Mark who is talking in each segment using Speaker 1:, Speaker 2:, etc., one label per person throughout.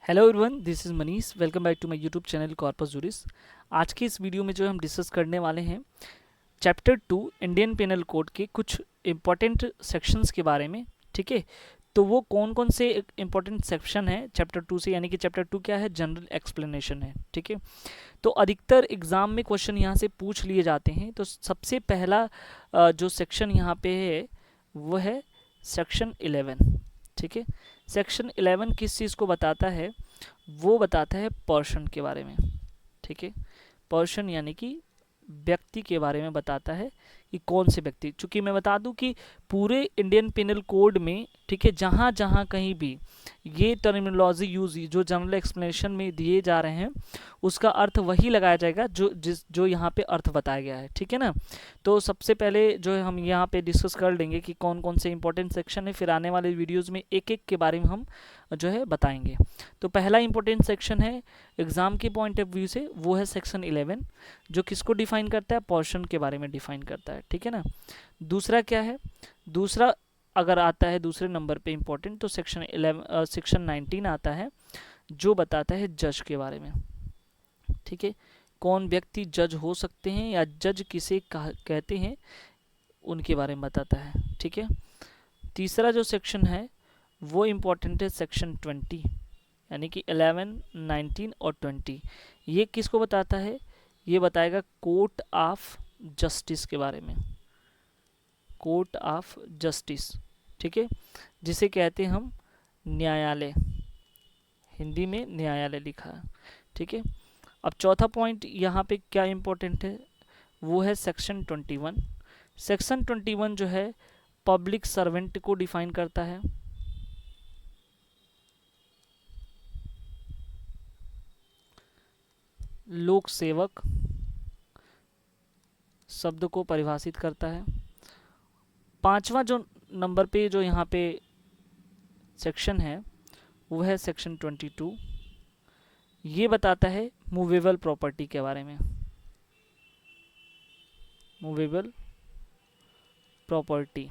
Speaker 1: Hello everyone, this is Manish. Welcome back to my YouTube channel corpus juris. आज के इस video में जो हम डिस्कस करने वाले हैं चैप्टर 2 इंडियन पेनल कोड के कुछ इम्पॉर्टेंट सेक्शंस के बारे में। ठीक है, तो वो कौन कौन से इम्पॉर्टेंट सेक्शन है चैप्टर 2 से, यानी कि चैप्टर 2 क्या है, जनरल एक्सप्लेनेशन है। ठीक है, तो अधिकतर एग्जाम में क्वेश्चन यहाँ से पूछ लिए जाते हैं। तो सबसे पहला जो सेक्शन यहाँ पे है वो है सेक्शन 11। ठीक है, सेक्शन 11 किस चीज़ को बताता है? वो बताता है पर्सन के बारे में। ठीक है, पर्सन यानी कि व्यक्ति के बारे में बताता है कि कौन से व्यक्ति। चूंकि मैं बता दूं कि पूरे इंडियन पिनल कोड में, ठीक है, जहाँ जहाँ कहीं भी ये टर्मिनोलॉजी यूज जो जनरल एक्सप्लेनेशन में दिए जा रहे हैं उसका अर्थ वही लगाया जाएगा जो यहाँ पे अर्थ बताया गया है। ठीक है ना, तो सबसे पहले जो है हम यहाँ पे डिस्कस कर लेंगे कि कौन कौन से इंपॉर्टेंट सेक्शन है, फिर आने वाले वीडियोज़ में एक एक के बारे में हम जो है बताएंगे। तो पहला इंपॉर्टेंट सेक्शन है एग्जाम के पॉइंट ऑफ व्यू से, वो है सेक्शन 11, जो किसको डिफाइन करता है? पोर्शन के बारे में डिफाइन करता है। ठीक है ना, दूसरा क्या है? दूसरा अगर आता है दूसरे नंबर पे इंपॉर्टेंट, तो सेक्शन 19 आता है, जो बताता है जज के बारे में। ठीक है, कौन व्यक्ति जज हो सकते हैं या जज किसे कहते हैं, उनके बारे में बताता है। ठीक है, तीसरा जो सेक्शन है वो इम्पोर्टेंट है सेक्शन 20, यानी कि 11, 19 और 20। ये किसको बताता है? ये बताएगा कोर्ट ऑफ जस्टिस के बारे में। कोर्ट ऑफ जस्टिस, ठीक है, जिसे कहते हैं हम न्यायालय, हिंदी में न्यायालय लिखा है। ठीक है, अब चौथा पॉइंट यहाँ पे क्या इंपॉर्टेंट है, वो है सेक्शन 21। सेक्शन 21 जो है पब्लिक सर्वेंट को डिफाइन करता है। लोक सेवक शब्द को परिभाषित करता है। पांचवा जो नंबर पे जो यहाँ पे सेक्शन है वो है सेक्शन 22। ये बताता है मूवेबल प्रॉपर्टी के बारे में। मूवेबल प्रॉपर्टी,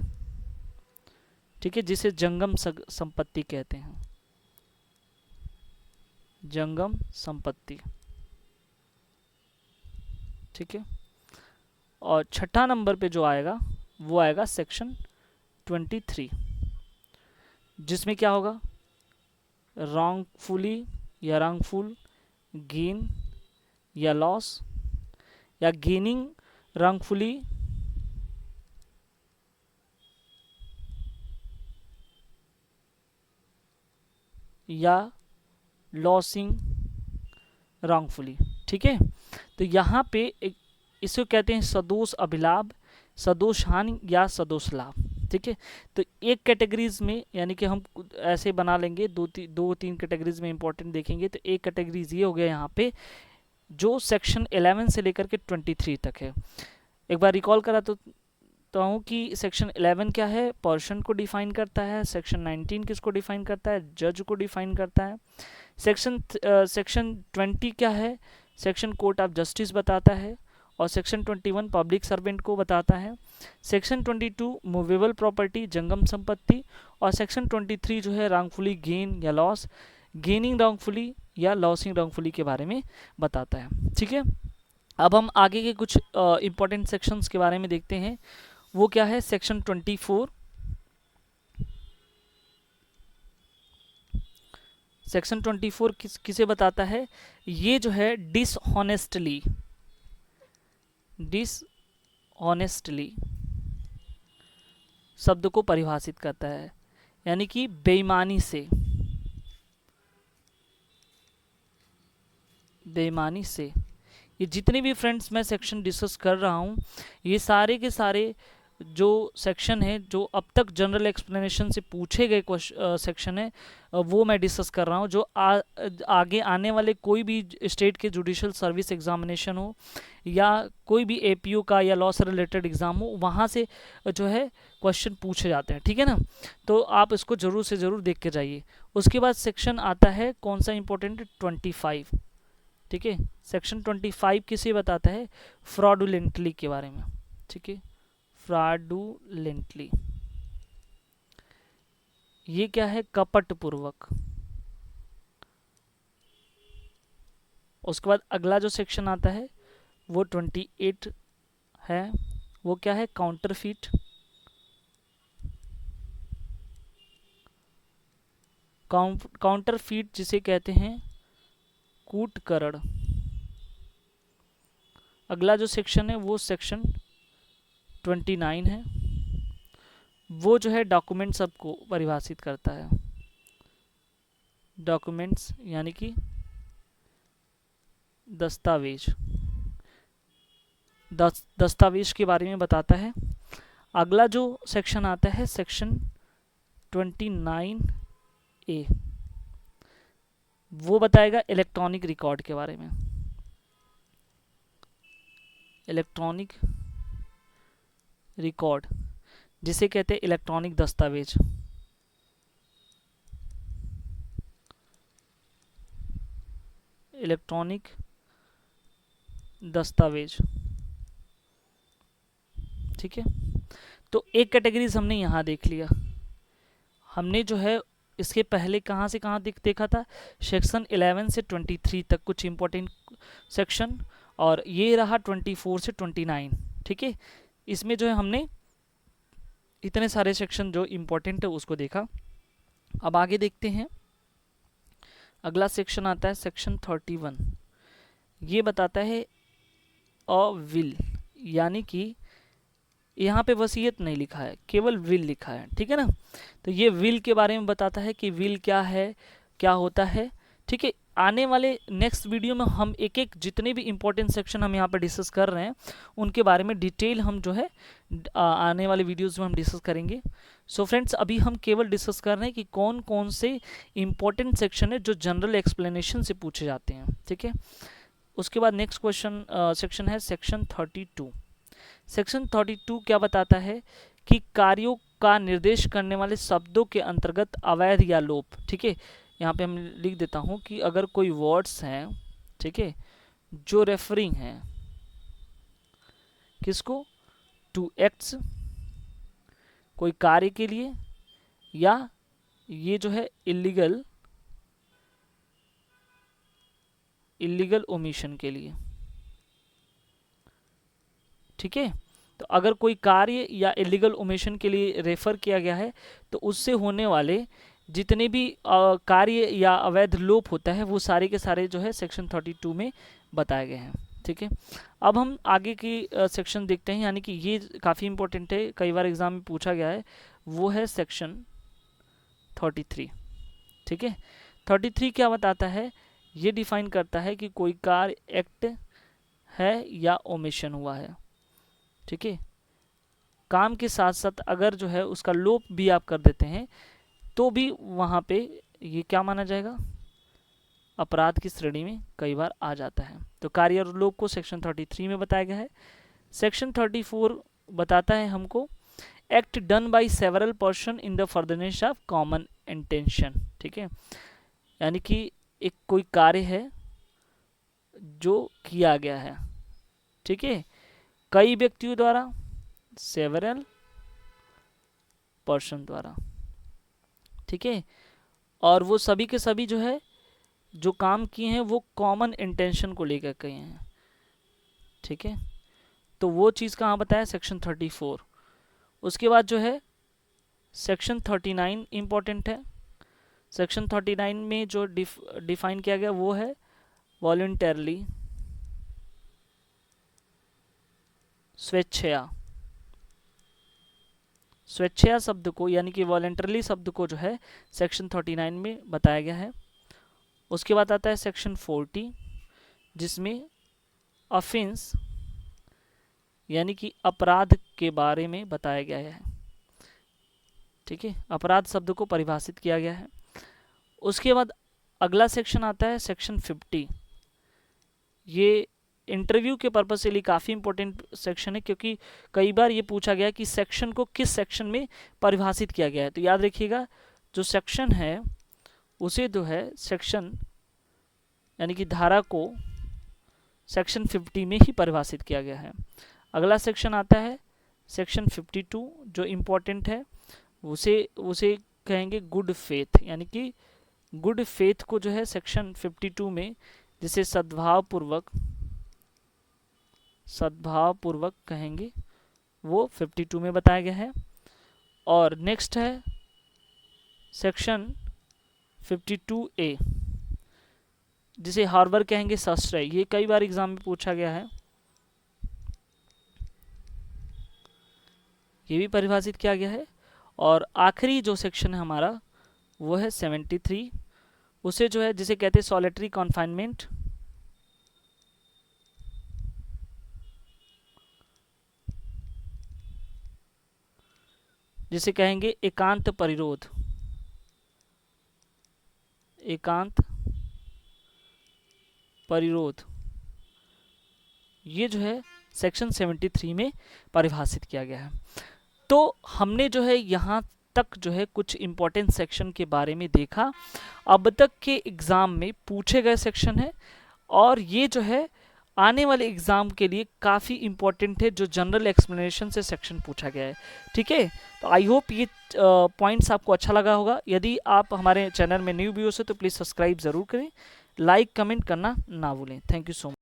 Speaker 1: ठीक है, जिसे जंगम संपत्ति कहते हैं। जंगम संपत्ति, ठीक है। और छठा नंबर पे जो आएगा वो आएगा सेक्शन 23, जिसमें क्या होगा? रॉन्गफुली या रॉन्गफुल गेन या लॉस, या गेनिंग रॉन्गफुली या लॉसिंग रॉन्गफुली। ठीक है, तो यहाँ पे इसको कहते हैं सदोष अभिलाभ, सदोष हानि या सदोष लाभ। ठीक है, तो एक कैटेगरीज में, यानी कि हम ऐसे बना लेंगे, दो तीन कैटेगरीज में इंपॉर्टेंट देखेंगे। तो एक कैटेगरीज ये हो गया यहाँ पे जो सेक्शन 11 से लेकर के 23 तक है। एक बार रिकॉल करा तो हूँ कि सेक्शन 11 क्या है? पर्सन को डिफाइन करता है। सेक्शन 19 किसको डिफाइन करता है? जज को डिफाइन करता है। सेक्शन 20 क्या है? सेक्शन कोर्ट ऑफ जस्टिस बताता है। और सेक्शन 21 पब्लिक सर्वेंट को बताता है। सेक्शन 22 मूवेबल प्रॉपर्टी, जंगम संपत्ति। और सेक्शन 23 जो है रॉन्गफुली गेन या लॉस, गेनिंग रॉन्गफुली या लॉसिंग रॉन्गफुली के बारे में बताता है। ठीक है, अब हम आगे के कुछ इंपॉर्टेंट सेक्शंस के बारे में देखते हैं। वो क्या है? सेक्शन 24। सेक्शन 24 किसे बताता है? ये जो है डिसऑनेस्टली शब्द को परिभाषित करता है, यानी कि बेईमानी से। ये जितने भी फ्रेंड्स मैं सेक्शन डिस्कस कर रहा हूँ, ये सारे के सारे जो सेक्शन है, जो अब तक जनरल एक्सप्लेनेशन से पूछे गए सेक्शन है, वो मैं डिस्कस कर रहा हूँ। जो आगे आने वाले कोई भी स्टेट के जुडिशियल सर्विस एग्जामिनेशन हो या कोई भी एपीओ का या लॉ से रिलेटेड एग्जाम हो, वहाँ से जो है क्वेश्चन पूछे जाते हैं। ठीक है ना, तो आप इसको ज़रूर से ज़रूर देख के जाइए। उसके बाद सेक्शन आता है कौन सा इंपॉर्टेंट? 25। ठीक है, सेक्शन 25 किसे बताता है? फ्रॉडुलेंटली के बारे में। ठीक है, फ्रॉडुलेंटली, ये क्या है? कपट पूर्वक। उसके बाद अगला जो सेक्शन आता है वो 28 है, वो क्या है, काउंटरफीट। काउंटरफीट जिसे कहते हैं कूटकरण। अगला जो सेक्शन है वो सेक्शन 29 है, वो जो है डॉक्यूमेंट सबको परिभाषित करता है। डॉक्यूमेंट्स यानी कि दस्तावेज, दस्तावेज के बारे में बताता है। अगला जो सेक्शन आता है सेक्शन 29A, वो बताएगा इलेक्ट्रॉनिक रिकॉर्ड के बारे में। इलेक्ट्रॉनिक रिकॉर्ड जिसे कहते हैं इलेक्ट्रॉनिक दस्तावेज। इलेक्ट्रॉनिक दस्तावेज, ठीक है। तो एक कैटेगरीज हमने यहाँ देख लिया। हमने जो है इसके पहले कहाँ से कहाँ देखा था, सेक्शन 11 से 23 तक कुछ इंपॉर्टेंट सेक्शन, और ये रहा 24 से 29, ठीक है। इसमें जो है हमने इतने सारे सेक्शन जो इम्पोर्टेंट है उसको देखा। अब आगे देखते हैं, अगला सेक्शन आता है सेक्शन 31। ये बताता है अ विल, यानी कि यहाँ पे वसीयत नहीं लिखा है, केवल विल लिखा है, ठीक है ना। तो ये विल के बारे में बताता है कि विल क्या है, क्या होता है, ठीक है। आने वाले नेक्स्ट वीडियो में हम एक एक जितने भी इंपॉर्टेंट सेक्शन हम यहाँ पर डिस्कस कर रहे हैं उनके बारे में डिटेल हम जो है आने वाले वीडियोस में हम डिस्कस करेंगे। सो फ्रेंड्स, अभी हम केवल डिस्कस कर रहे हैं कि कौन कौन से इंपॉर्टेंट सेक्शन है जो जनरल एक्सप्लेनेशन से पूछे जाते हैं, ठीक है। उसके बाद नेक्स्ट क्वेश्चन सेक्शन है सेक्शन 32। सेक्शन 32 क्या बताता है कि कार्यों का निर्देश करने वाले शब्दों के अंतर्गत अवैध या लोप, ठीक है। यहाँ पे हम लिख देता हूँ कि अगर कोई वर्ड्स हैं, ठीक है, जो रेफरिंग हैं किसको, टू एक्ट्स, कोई कार्य के लिए, या ये जो है इलीगल ओमिशन के लिए, ठीक है। तो अगर कोई कार्य या इलीगल ओमिशन के लिए रेफर किया गया है तो उससे होने वाले जितने भी कार्य या अवैध लोप होता है वो सारे के सारे जो है सेक्शन 32 में बताए गए हैं, ठीक है। अब हम आगे की सेक्शन देखते हैं, यानी कि ये काफ़ी इंपॉर्टेंट है, कई बार एग्जाम में पूछा गया है, वो है सेक्शन 33, ठीक है। 33 क्या बताता है, ये डिफाइन करता है कि कोई कार्य एक्ट है या ओमिशन हुआ है, ठीक है। काम के साथ साथ अगर जो है उसका लोप भी आप कर देते हैं तो भी वहाँ पे ये क्या माना जाएगा, अपराध की श्रेणी में कई बार आ जाता है। तो कार्य और लोप को सेक्शन 33 में बताया गया है। सेक्शन 34 बताता है हमको act done by several person in the furtherance of common intention, ठीक है। यानी कि एक कोई कार्य है जो किया गया है, ठीक है, कई व्यक्तियों द्वारा, सेवरल पर्सन द्वारा, ठीक है, और वो सभी के सभी जो है जो काम किए हैं वो कॉमन इंटेंशन को लेकर किए हैं, ठीक है। तो वो चीज़ कहाँ बताया, सेक्शन 34। उसके बाद जो है सेक्शन 39 इम्पॉर्टेंट है। सेक्शन 39 में जो डिफाइन किया गया वो है वॉलंटरली, स्वेच्छया। स्वेच्छया शब्द को यानी कि वॉलंटरली शब्द को जो है सेक्शन 39 में बताया गया है। उसके बाद आता है सेक्शन 40 जिसमें ऑफेंस यानी कि अपराध के बारे में बताया गया है, ठीक है, अपराध शब्द को परिभाषित किया गया है। उसके बाद अगला सेक्शन आता है सेक्शन 50। ये इंटरव्यू के पर्पज से लिए काफ़ी इंपॉर्टेंट सेक्शन है क्योंकि कई बार ये पूछा गया कि सेक्शन को किस सेक्शन में परिभाषित किया गया है। तो याद रखिएगा जो सेक्शन है उसे जो है सेक्शन यानी कि धारा को सेक्शन 50 में ही परिभाषित किया गया है। अगला सेक्शन आता है सेक्शन 52 जो इम्पोर्टेंट है, उसे कहेंगे गुड फेथ, यानी कि गुड फेथ को जो है सेक्शन 52 में जिसे सद्भावपूर्वक कहेंगे, वो 52 में बताया गया है। और नेक्स्ट है सेक्शन 52A, जिसे हार्बर कहेंगे सश्रय। ये कई बार एग्जाम में पूछा गया है, ये भी परिभाषित किया गया है। और आखिरी जो सेक्शन है हमारा वो है 73, उसे जो है जिसे कहते हैं सॉलिटरी कॉन्फाइनमेंट, जिसे कहेंगे एकांत परिरोध, एकांत परिरोध। ये जो है सेक्शन 73 में परिभाषित किया गया है। तो हमने जो है यहाँ तक जो है कुछ इम्पोर्टेंट सेक्शन के बारे में देखा, अब तक के एग्ज़ाम में पूछे गए सेक्शन है, और ये जो है आने वाले एग्ज़ाम के लिए काफ़ी इम्पोर्टेंट है, जो जनरल एक्सप्लेनेशन से सेक्शन पूछा गया है। ठीक है, तो आई होप ये पॉइंट्स आपको अच्छा लगा होगा। यदि आप हमारे चैनल में न्यू व्यूअर्स हो तो प्लीज़ सब्सक्राइब ज़रूर करें, लाइक कमेंट करना ना भूलें। Thank you so much.